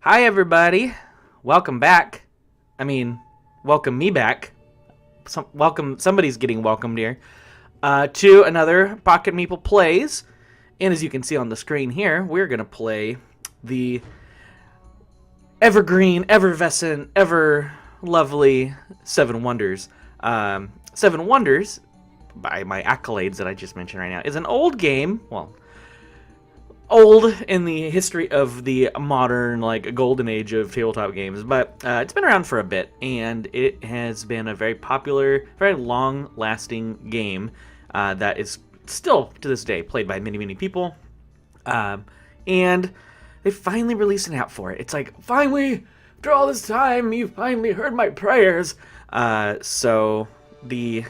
Hi, everybody. Welcome back. I mean, welcome me back. Somebody's getting welcomed here to another Pocket Meeple Plays. And as you can see on the screen here, we're going to play the evergreen, effervescent, ever lovely Seven Wonders. Seven Wonders, by my accolades that I just mentioned right now, is an old game. Well, old in the history of the modern, golden age of tabletop games, but it's been around for a bit, and it has been a very popular, very long-lasting game that is still, to this day, played by many, many people. And they finally released an app for it. It's like, finally, after all this time, you finally heard my prayers. So the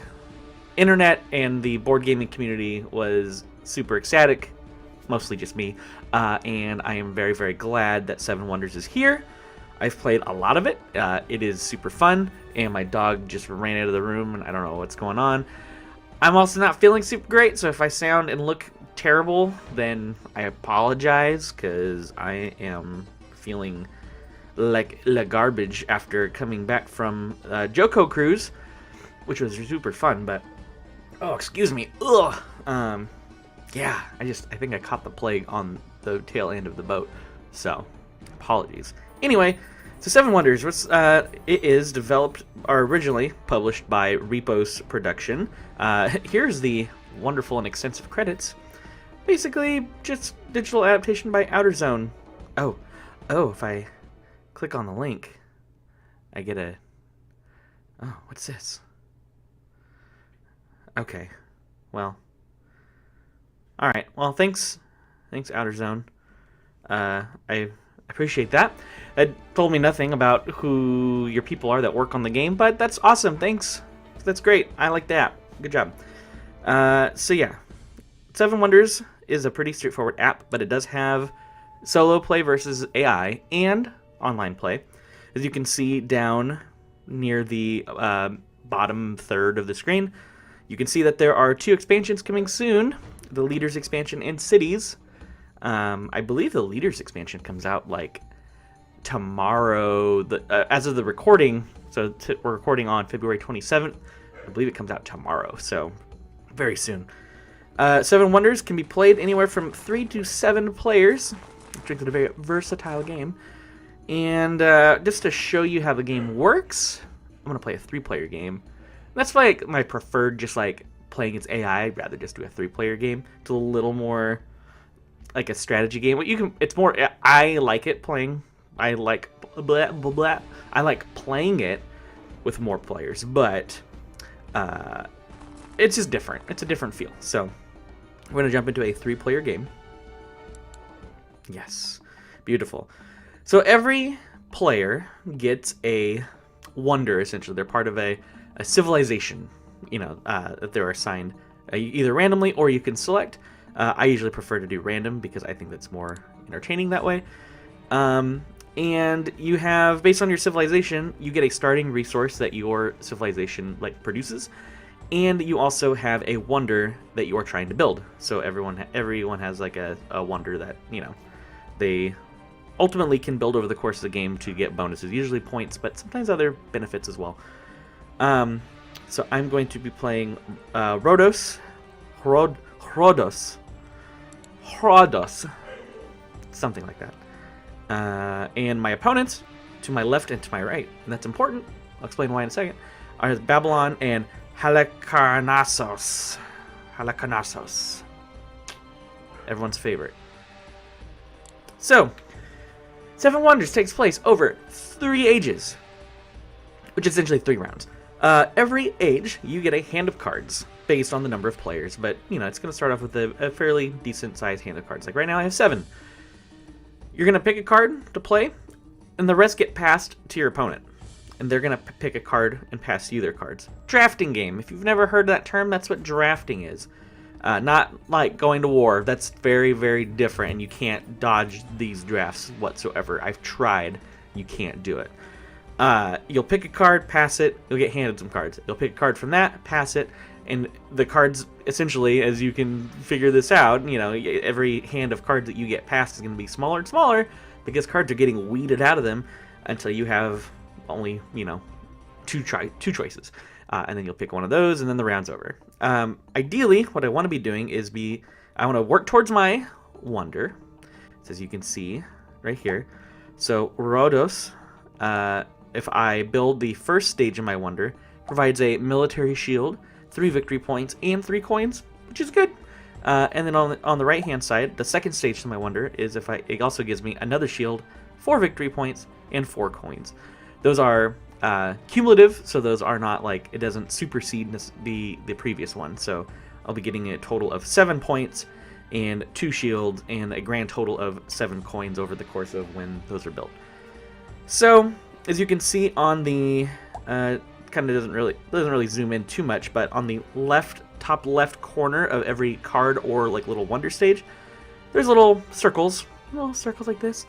internet and the board gaming community was super ecstatic. Mostly just me, and I am very, very glad that Seven Wonders is here. I've played a lot of it. It is super fun, and my dog just ran out of the room, and I don't know what's going on. I'm also not feeling super great, so if I sound and look terrible, then I apologize, because I am feeling like garbage after coming back from Joko Cruise, which was super fun, but... Oh, excuse me. Ugh. Yeah, I think I caught the plague on the tail end of the boat, so apologies. Anyway, so Seven Wonders, it is developed or originally published by Repos Production. Here's the wonderful and extensive credits. Basically, just digital adaptation by Outer Zone. Oh, if I click on the link, I get a... Oh, what's this? Okay, well... Alright, well, thanks Outer Zone. I appreciate that. It told me nothing about who your people are that work on the game, but that's awesome, thanks. That's great, I like that. Good job. So yeah, Seven Wonders is a pretty straightforward app, but it does have solo play versus AI and online play. As you can see down near the bottom third of the screen, you can see that there are 2 expansions coming soon. The Leaders expansion and Cities. I believe the Leaders expansion comes out tomorrow. As of the recording, so we're recording on February 27th. I believe it comes out tomorrow, so very soon. Seven Wonders can be played anywhere from 3 to 7 players, which makes it a very versatile game. And just to show you how the game works, I'm gonna play a 3-player game. That's my preferred, playing its AI. I'd rather just do a 3-player game. It's a little more like a strategy game. It's more. I like it playing. I like blah, blah, blah. I like playing it with more players, but it's just different. It's a different feel. So we're gonna jump into a 3-player game. Yes, beautiful. So every player gets a wonder. Essentially, they're part of a civilization. That they're assigned either randomly or you can select. I usually prefer to do random because I think that's more entertaining that way. And you have, based on your civilization, you get a starting resource that your civilization produces, and you also have a wonder that you are trying to build. So everyone has a wonder that they ultimately can build over the course of the game to get bonuses, usually points, but sometimes other benefits as well. So I'm going to be playing Rhodos, something like that. And my opponents, to my left and to my right, and that's important, I'll explain why in a second, are Babylon and Halicarnassos. Everyone's favorite. So, Seven Wonders takes place over 3 ages, which is essentially 3 rounds. Every age, you get a hand of cards based on the number of players, but, it's going to start off with a fairly decent-sized hand of cards. Like right now, I have 7. You're going to pick a card to play, and the rest get passed to your opponent. And they're going to pick a card and pass you their cards. Drafting game. If you've never heard that term, that's what drafting is. Not like going to war. That's very, very different, and you can't dodge these drafts whatsoever. I've tried. You can't do it. You'll pick a card, pass it, you'll get handed some cards. You'll pick a card from that, pass it, and the cards, essentially, as you can figure this out, every hand of cards that you get passed is going to be smaller and smaller because cards are getting weeded out of them until you have only, you know, two choices. And then you'll pick one of those, and then the round's over. Ideally, what I want to be doing is I want to work towards my wonder, as you can see right here. So Rhodos, if I build the first stage of my wonder, provides a military shield, 3 victory points, and 3 coins, which is good. And then on the right hand side, the second stage to my wonder is it also gives me another shield, 4 victory points, and 4 coins. Those are cumulative, so those are not like, it doesn't supersede the previous one. So I'll be getting a total of 7 points and 2 shields and a grand total of 7 coins over the course of when those are built. So as you can see on the kind of doesn't really zoom in too much, but on the top left corner of every card or like little wonder stage, there's little circles like this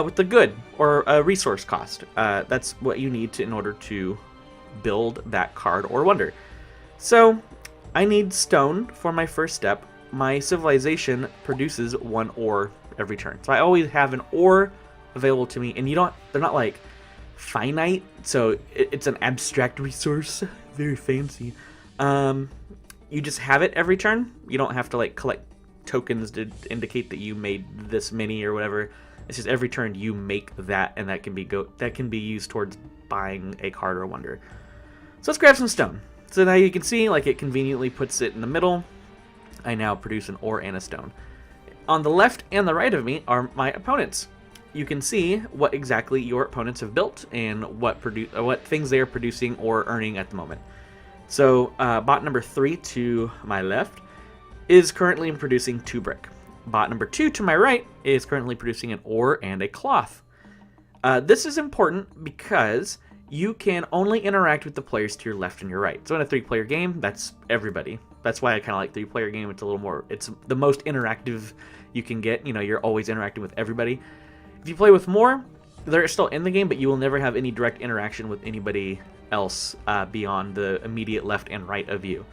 with the good or resource cost. That's what you need in order to build that card or wonder. So I need stone for my first step. My civilization produces 1 ore every turn, so I always have an ore available to me, and they're not like finite, so it's an abstract resource, very fancy. You just have it every turn. You don't have to like collect tokens to indicate that you made this many or whatever. It's just every turn you make that, and that can be used towards buying a card or wonder. So let's grab some stone. So now you can see, like, it conveniently puts it in the middle. I now produce an ore and a stone. On the left and the right of me are my opponents. You can see what exactly your opponents have built and what things they are producing or earning at the moment. So bot number 3 to my left is currently producing 2 brick. Bot number 2 to my right is currently producing an ore and a cloth. This is important because you can only interact with the players to your left and your right. So in a 3-player game, that's everybody. That's why I kind of like 3-player game. It's a little more, it's the most interactive you can get. You know, you're always interacting with everybody. If you play with more, they're still in the game, but you will never have any direct interaction with anybody else beyond the immediate left and right of you.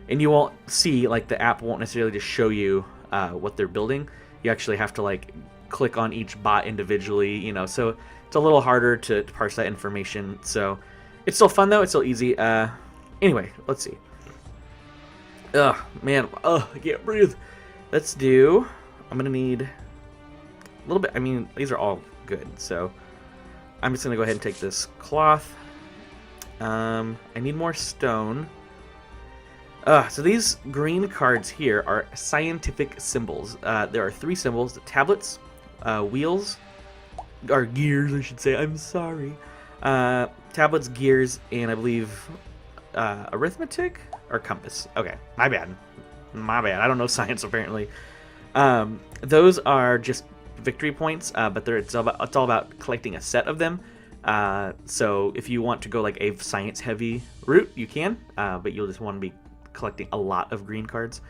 And you won't see, like, the app won't necessarily just show you what they're building. You actually have to, like, click on each bot individually, you know, so it's a little harder to parse that information. So it's still fun, though. It's still easy. Anyway, let's see. Ugh, man. Ugh, I can't breathe. Let's do... I'm going to need a little bit... I mean, these are all good, so I'm just going to go ahead and take this cloth. I need more stone. So these green cards here are scientific symbols. There are 3 symbols: the tablets, wheels, or gears, I should say. I'm sorry. Tablets, gears, and I believe arithmetic or compass. Okay, my bad. I don't know science apparently. Those are just victory points, but it's all about collecting a set of them. So if you want to go like a science-heavy route, you can, but you'll just want to be collecting a lot of green cards.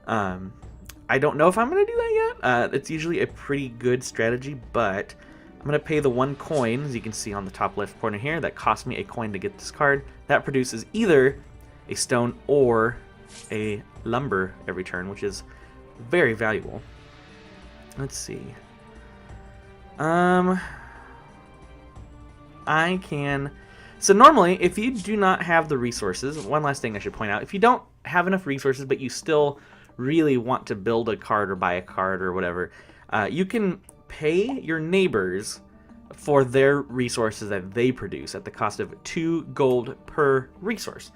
I don't know if I'm going to do that yet. It's usually a pretty good strategy, but I'm going to pay the 1 coin, as you can see on the top left corner here. That cost me a coin to get this card. That produces either a stone or a lumber every turn, which is very valuable. Let's see. I can... So normally, if you do not have the resources, one last thing I should point out, if you don't have enough resources, but you still really want to build a card or buy a card or whatever, you can pay your neighbors for their resources that they produce at the cost of 2 gold per resource.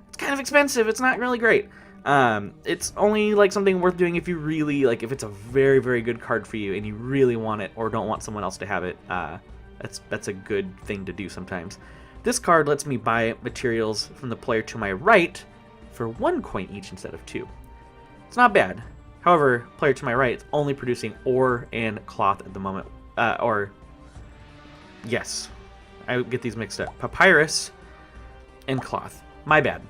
It's kind of expensive. It's not really great. It's only like something worth doing if you really, like, if it's a very, very good card for you and you really want it or don't want someone else to have it. That's a good thing to do sometimes. This card lets me buy materials from the player to my right for 1 coin each instead of 2. It's not bad. However, player to my right is only producing ore and cloth at the moment. Yes, I get these mixed up. Papyrus and cloth. My bad.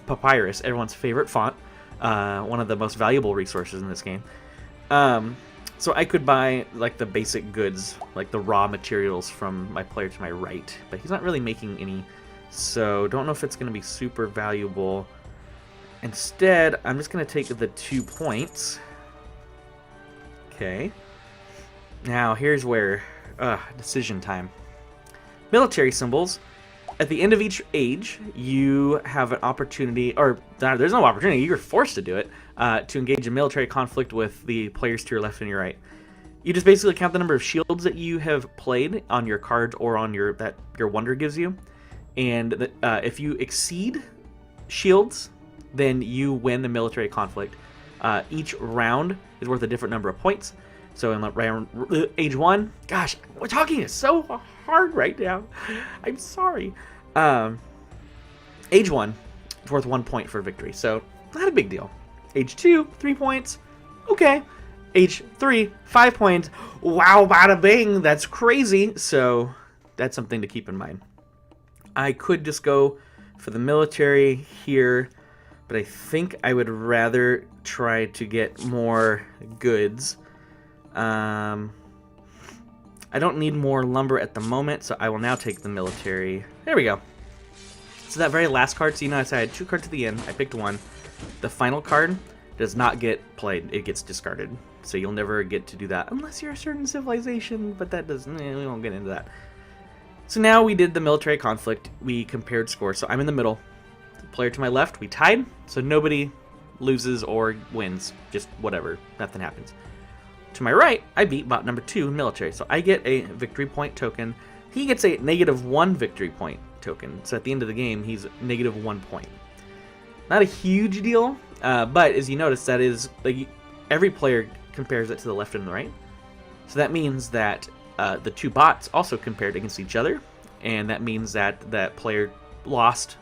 Papyrus, everyone's favorite font. One of the most valuable resources in this game. So I could buy, like, the basic goods, like the raw materials from my player to my right, but he's not really making any, so don't know if it's going to be super valuable. Instead, I'm just going to take the 2 points. Okay. Now, here's where decision time. Military symbols. At the end of each age, you have an opportunity, or there's no opportunity, you're forced to do it, to engage in military conflict with the players to your left and your right. You just basically count the number of shields that you have played on your cards or on your wonder gives you, and if you exceed shields, then you win the military conflict. Each round is worth a different number of points. So in round age 1, gosh, talking is so hard right now. I'm sorry. Age 1 is worth 1 point for victory, so not a big deal. Age 2, 3 points. Okay. Age 3, 5 points. Wow, bada bing, that's crazy. So that's something to keep in mind. I could just go for the military here, but I think I would rather try to get more goods. I don't need more lumber at the moment, so I will now take the military. There we go. So that very last card, so you notice I had 2 cards at the end. I picked one. The final card does not get played. It gets discarded. So you'll never get to do that unless you're a certain civilization, but that doesn't, we won't get into that. So now we did the military conflict. We compared scores. So I'm in the middle. The player to my left, we tied. So nobody loses or wins. Just whatever. Nothing happens. To my right, I beat bot number 2 in military. So I get a victory point token. He gets a -1 victory point token. So at the end of the game, he's -1 point. Not a huge deal, but as you notice, that is like every player compares it to the left and the right. So that means that the 2 bots also compared against each other, and that means that that player lost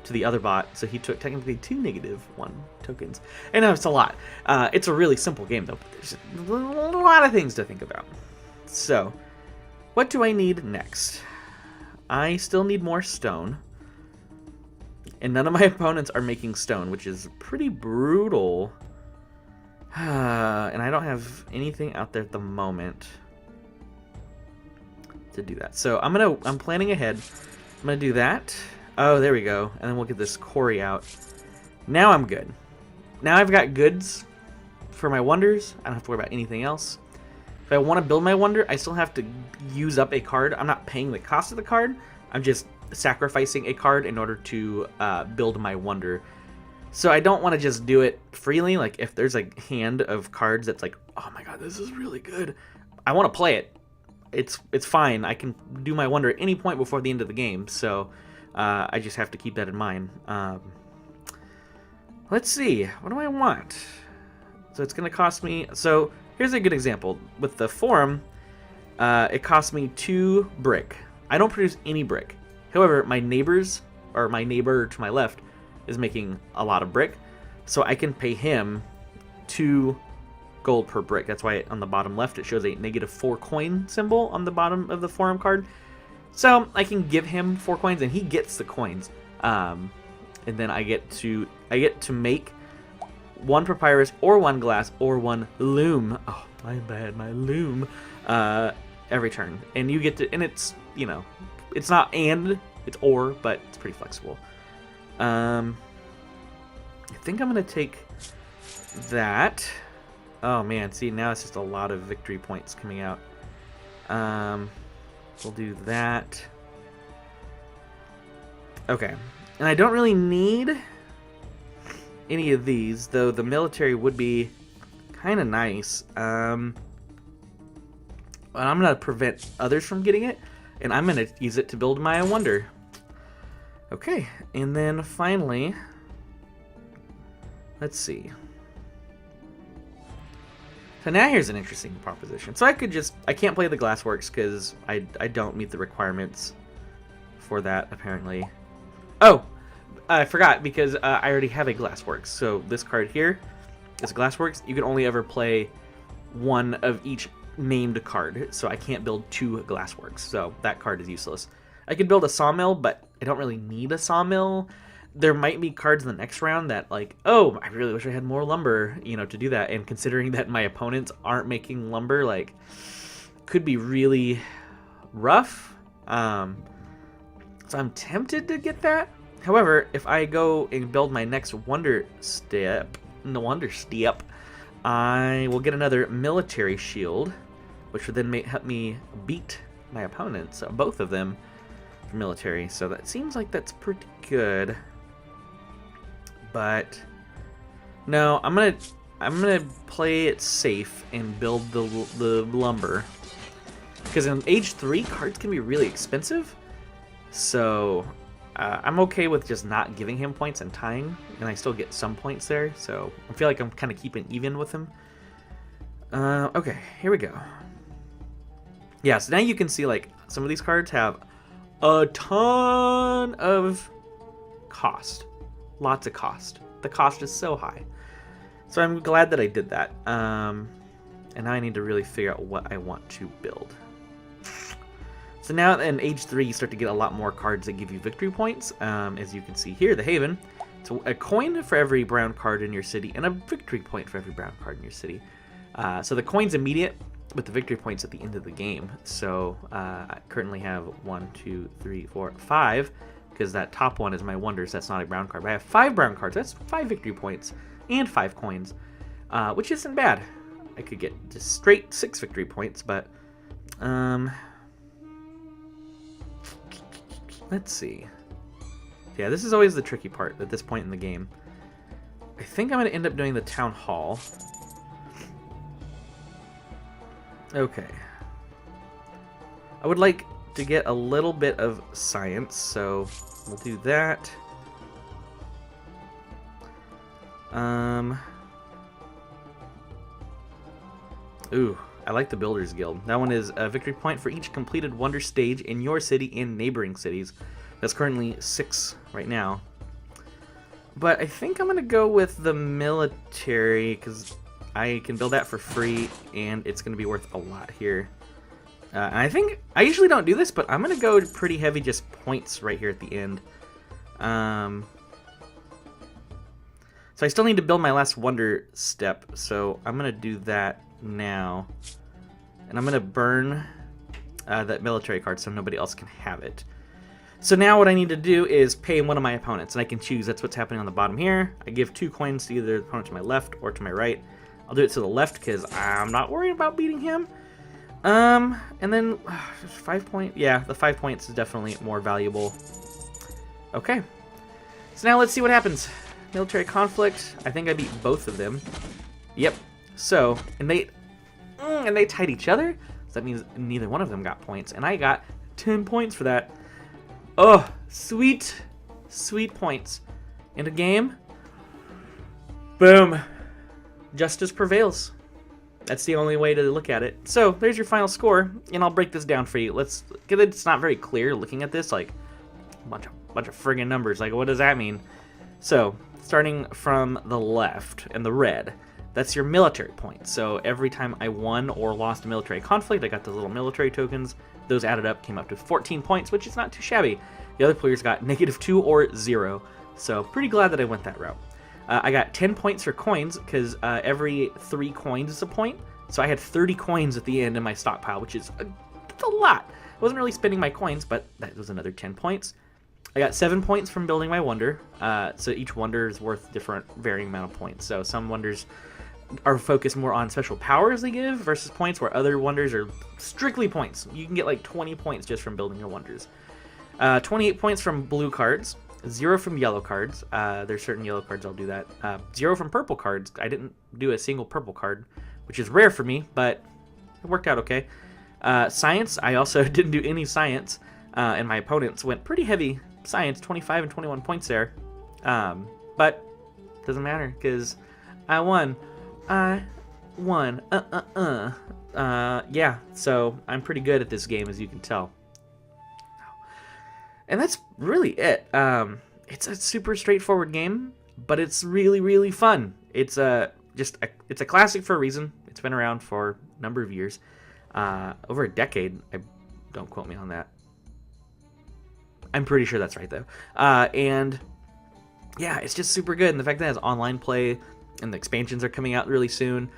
to the other bot, so he took technically 2 -1 tokens. I know it's a lot. It's a really simple game though, but there's a lot of things to think about. So, what do I need next? I still need more stone, and none of my opponents are making stone, which is pretty brutal. And I don't have anything out there at the moment to do that. So I'm planning ahead. I'm gonna do that. Oh, there we go. And then we'll get this quarry out. Now I'm good. Now I've got goods for my wonders. I don't have to worry about anything else. If I want to build my wonder, I still have to use up a card. I'm not paying the cost of the card. I'm just sacrificing a card in order to build my wonder. So I don't want to just do it freely. Like if there's a hand of cards that's like, oh my god, this is really good, I want to play it. It's fine. I can do my wonder at any point before the end of the game. So I just have to keep that in mind. Let's see. What do I want? So it's going to cost me. So here's a good example. With the forum, it cost me 2 brick. I don't produce any brick. However, my neighbors, or my neighbor to my left, is making a lot of brick, so I can pay him 2 gold per brick. That's why on the bottom left it shows a -4 coin symbol on the bottom of the forum card. So I can give him 4 coins and he gets the coins, and then I get to make 1 papyrus or 1 glass or 1 loom. Oh my bad, my loom. Every turn, and you get to, and it's, you know, it's not and, it's or, but it's pretty flexible. I think I'm gonna take that. Oh man, see, now it's just a lot of victory points coming out. We'll do that. Okay, and I don't really need any of these, though the military would be kind of nice. But I'm gonna prevent others from getting it, and I'm gonna use it to build my wonder. Okay, and then finally, let's see. So now here's an interesting proposition. So I can't play the Glassworks because I don't meet the requirements for that, apparently. Oh, I forgot, because I already have a Glassworks. So this card here is Glassworks. You can only ever play 1 of each named card, so I can't build 2 Glassworks. So that card is useless. I could build a sawmill, but I don't really need a sawmill. There might be cards in the next round that, like, oh, I really wish I had more lumber, you know, to do that. And considering that my opponents aren't making lumber, like, could be really rough. So I'm tempted to get that. However, if I go and build my next wonder step, I will get another military shield. which would then help me beat my opponents, both of them, for military. So that seems like that's pretty good. But no, I'm gonna play it safe and build the lumber, because in Age 3 cards can be really expensive. So I'm okay with just not giving him points and tying, and I still get some points there. So I feel like I'm kind of keeping even with him. Okay, here we go. Yeah, so now you can see like some of these cards have a ton of cost. Lots of cost. The cost is so high. So I'm glad that I did that. And now I need to really figure out what I want to build. So now in Age 3, you start to get a lot more cards that give you victory points. As you can see here, the Haven. So a coin for every brown card in your city, and a victory point for every brown card in your city. So the coin's immediate, but the victory point's at the end of the game. So I currently have 1, 2, 3, 4, 5, because that top one is my wonders. That's not a brown card. But I have 5 brown cards. That's 5 victory points and 5 coins, which isn't bad. I could get just straight 6 victory points, but let's see. Yeah, this is always the tricky part at this point in the game. I think I'm going to end up doing the Town Hall. Okay. I would like to get a little bit of science, so we'll do that. Ooh, I like the Builders Guild. That one is a victory point for each completed wonder stage in your city and neighboring cities. That's currently 6 right now. But I think I'm going to go with the military, because I can build that for free, and it's going to be worth a lot here. And I think, I usually don't do this, but I'm going to go pretty heavy just points right here at the end. So I still need to build my last wonder step, so I'm going to do that now. And I'm going to burn that military card so nobody else can have it. So now what I need to do is pay one of my opponents, and I can choose. That's what's happening on the bottom here. I give 2 coins to either the opponent to my left or to my right. I'll do it to the left because I'm not worried about beating him. And then 5 points. Yeah, the 5 points is definitely more valuable. Okay. So now let's see what happens. Military conflict. I think I beat both of them. Yep. So, and they tied each other. So that means neither one of them got points, and I got 10 points for that. Oh, sweet, sweet points. In a game, boom, justice prevails. That's the only way to look at it. So there's your final score, and I'll break this down for you. Let's get it. It's not very clear looking at this, like a bunch of friggin' numbers. Like, what does that mean? So starting from the left and the red, that's your military points. So every time I won or lost a military conflict, I got those little military tokens. Those added up came up to 14 points, which is not too shabby. The other players got -2 or 0. So pretty glad that I went that route. I got 10 points for coins, because every 3 coins is a point. So I had 30 coins at the end in my stockpile, which is that's a lot. I wasn't really spending my coins, but that was another 10 points. I got 7 points from building my wonder. So each wonder is worth different varying amount of points. So some wonders are focused more on special powers they give versus points, where other wonders are strictly points. You can get like 20 points just from building your wonders. 28 points from blue cards, 0 from yellow cards. There's certain yellow cards I'll do that. 0 from purple cards. I didn't do a single purple card, which is rare for me, but it worked out okay. Science, I also didn't do any science, and my opponents went pretty heavy science, 25 and 21 points there. But doesn't matter, because I won. I won. Yeah, so I'm pretty good at this game, as you can tell. And that's really it. It's a super straightforward game, but it's really, really fun. It's it's a classic for a reason. It's been around for a number of years, over a decade. Don't quote me on that. I'm pretty sure that's right though. And yeah, it's just super good. And the fact that it has online play and the expansions are coming out really soon,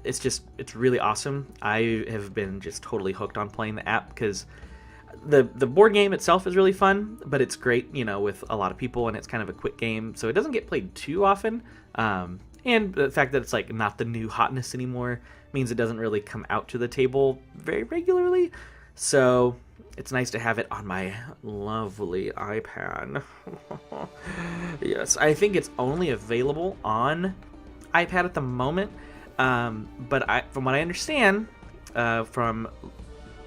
it's really awesome. I have been just totally hooked on playing the app, because the board game itself is really fun, but it's great, with a lot of people, and it's kind of a quick game, so it doesn't get played too often. And the fact that it's like not the new hotness anymore means it doesn't really come out to the table very regularly. So it's nice to have it on my lovely iPad. Yes, I think it's only available on iPad at the moment. But from what I understand, from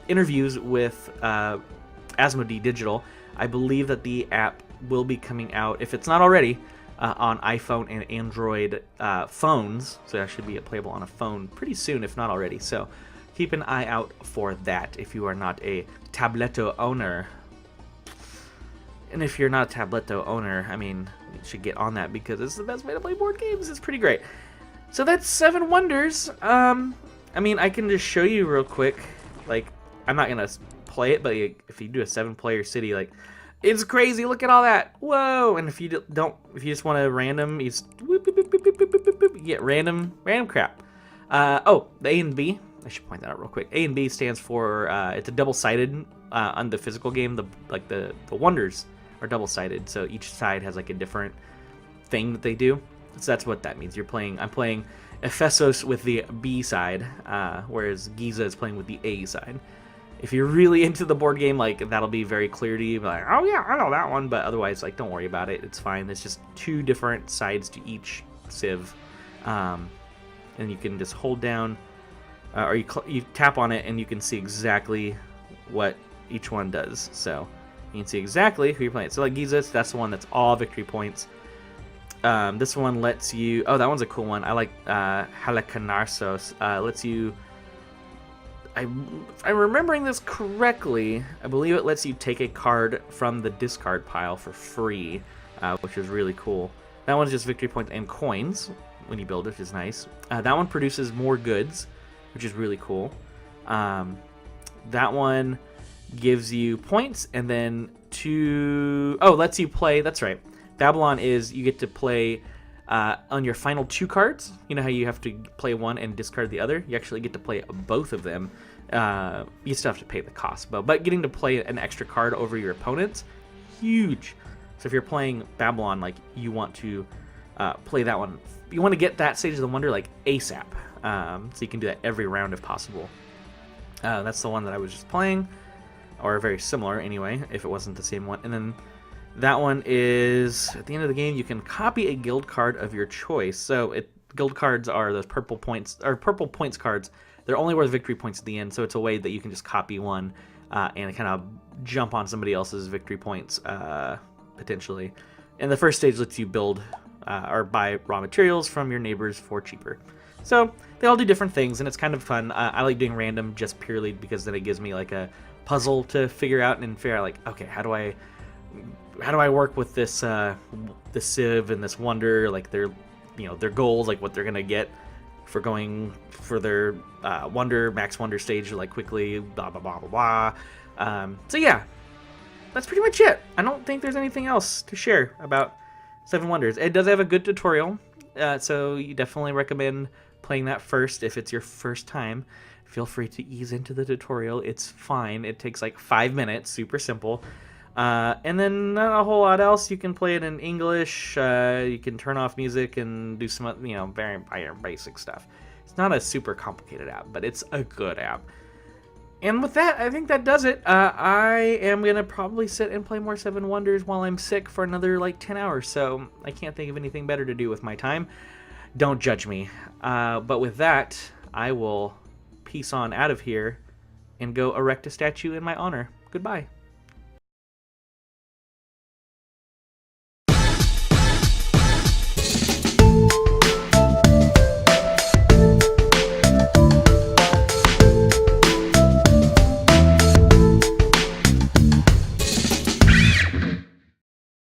interviews with Asmodee Digital, I believe that the app will be coming out, if it's not already, on iPhone and Android phones. So that should be playable on a phone pretty soon, if not already. So keep an eye out for that if you are not a Tabletto owner. And if you're not a Tabletto owner, I mean, you should get on that because it's the best way to play board games. It's pretty great. So that's 7 Wonders. I mean, I can just show you real quick. Like, I'm not gonna play it, but if you do a 7-player city, like, it's crazy. Look at all that. Whoa! And if you just want to random, you get random crap. Oh, the A and B. I should point that out real quick. A and B stands for it's a double-sided on the physical game. The wonders are double-sided, so each side has like a different thing that they do. So that's what that means. I'm playing Ephesos with the B side, whereas Giza is playing with the A side. If you're really into the board game, like, that'll be very clear to you. Like, oh yeah, I know that one. But otherwise, like, don't worry about it. It's fine. It's just 2 different sides to each civ, and you can just hold down, or you tap on it, and you can see exactly what each one does. So you can see exactly who you're playing. So like Giza, that's the one that's all victory points. This one lets you. Oh, that one's a cool one. I like Halicarnassos. Lets you. If I'm remembering this correctly, I believe it lets you take a card from the discard pile for free, which is really cool. That one's just victory points and coins when you build it, which is nice. That one produces more goods, which is really cool. That one gives you points and then lets you play. That's right. Babylon is you get to play on your final 2 cards. You know how you have to play one and discard the other? You actually get to play both of them. You still have to pay the cost, but getting to play an extra card over your opponents, huge. So if you're playing Babylon, like, you want to play that one. You want to get that Stage of the Wonder, like, ASAP. So you can do that every round if possible. That's the one that I was just playing, or very similar anyway, if it wasn't the same one. And then that one is, at the end of the game, you can copy a guild card of your choice. So guild cards are those purple points cards. They're only worth victory points at the end, so it's a way that you can just copy one and kind of jump on somebody else's victory points, potentially. And the first stage lets you build or buy raw materials from your neighbors for cheaper. So they all do different things, and it's kind of fun. I like doing random just purely because then it gives me like a puzzle to figure out and figure out, like, okay, how do I work with this this civ and this wonder, like their goals, like what they're gonna get for going for their max wonder stage, like, quickly, blah blah blah blah blah. So yeah, that's pretty much it. I don't think there's anything else to share about 7 Wonders. It does have a good tutorial, so you definitely recommend playing that first if it's your first time. Feel free to ease into the tutorial. It's fine. It takes like 5 minutes, super simple. And then not a whole lot else. You can play it in English. You can turn off music and do some, very basic stuff. It's not a super complicated app, but it's a good app. And with that, I think that does it. I am going to probably sit and play more 7 Wonders while I'm sick for another, 10 hours. So I can't think of anything better to do with my time. Don't judge me. But with that, I will peace on out of here and go erect a statue in my honor. Goodbye.